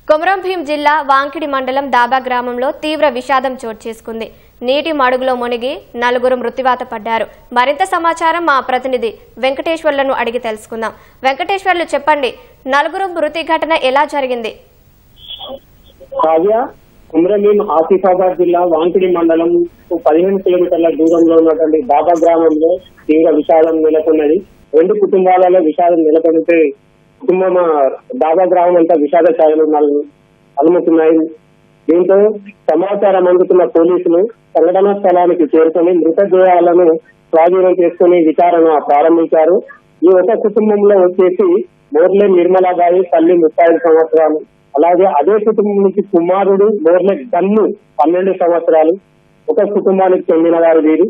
కొమరం భీం జిల్లా వాంకిడి మండలం దాబా గ్రామంలో తీవ్ర విషాదం చోటు చేసుకుంది. నీటి మడుగులో మునిగి 4 మృత్యువాత పడ్డారు. మరింత సమాచారం మా ప్రతినిధి వెంకటేశ్వర్లను అడిగి తెలుసుకుందాం. వెంకటేశ్వర్లు చెప్పండి, 4 మృతి ఘటన ఎలా జరిగింది? కొమరం భీం ఆసిఫాబాద్ జిల్లా వాంకిడి మండలం 15 కిలోమీటర్ల దూరంలో ఉన్నటువంటి దాబా గ్రామంలో తీవ్ర విషాదం నెలకొన్నది. 2 కుటుంబాలలో విషాదం నెలకొంటే కుటుంబం దాబా గ్రామం అంతా విషాద ఛాయలు అలుముతున్నాయి. దీంతో సమాచారం అందుకున్న పోలీసులు సంఘటనా స్థలానికి చేరుకొని మృతదేహాలను స్వాధీనం చేసుకుని విచారణ ప్రారంభించారు. ఈ ఒక కుటుంబంలో వచ్చేసి మోర్లే నిర్మలాబాయి, తల్లి 35 సంవత్సరాలు, అలాగే అదే కుటుంబం నుంచి కుమారుడు మోర్లే గన్ను 12 సంవత్సరాలు. ఒక కుటుంబానికి చెందిన వారు వీరు.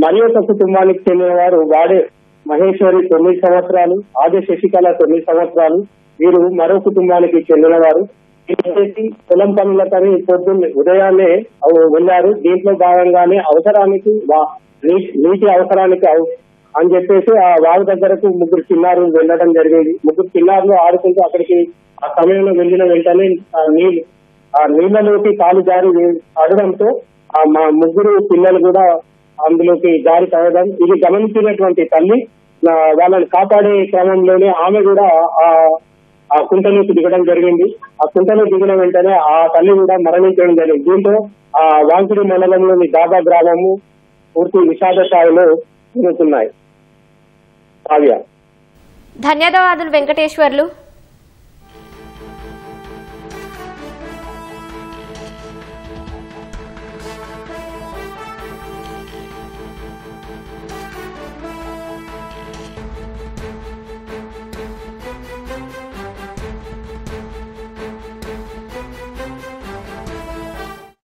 మరి ఒక కుటుంబానికి చెందిన వారు వాడే మహేశ్వరి 9 సంవత్సరాలు, ఆది శశికళ 9 సంవత్సరాలు. వీరు మరో కుటుంబానికి చెందిన వారు. పొలం పనులకని పొద్దున్న ఉదయాన్నే వెళ్లారు. దీంట్లో భాగంగానే అవసరానికి నీటి అవసరానికి అని చెప్పేసి ఆ వాగు దగ్గరకు 3 చిన్నారులు వెళ్ళడం జరిగింది. 3 చిన్నారులు ఆడుకుంటూ అక్కడికి ఆ సమయంలో వెళ్లిన వెంటనే ఆ నీళ్లలోకి కాలు జారి ఆడడంతో మా 3 పిల్లలు కూడా అందులోకి జారి పడడం, ఇది గమనించినటువంటి తల్లి వాళ్ళని కాపాడే క్రమంలోనే ఆమె కూడా ఆ కుంటలోకి దిగడం జరిగింది. ఆ కుంటలో దిగిన వెంటనే ఆ తల్లి కూడా మరణించడం జరిగింది. దీంతో ఆ వాంకిడి మండలంలోని దాబా గ్రామము పూర్తి విషాద స్థాయిలో తిరుగుతున్నాయి. ధన్యవాదాలు వెంకటేశ్వర్లు.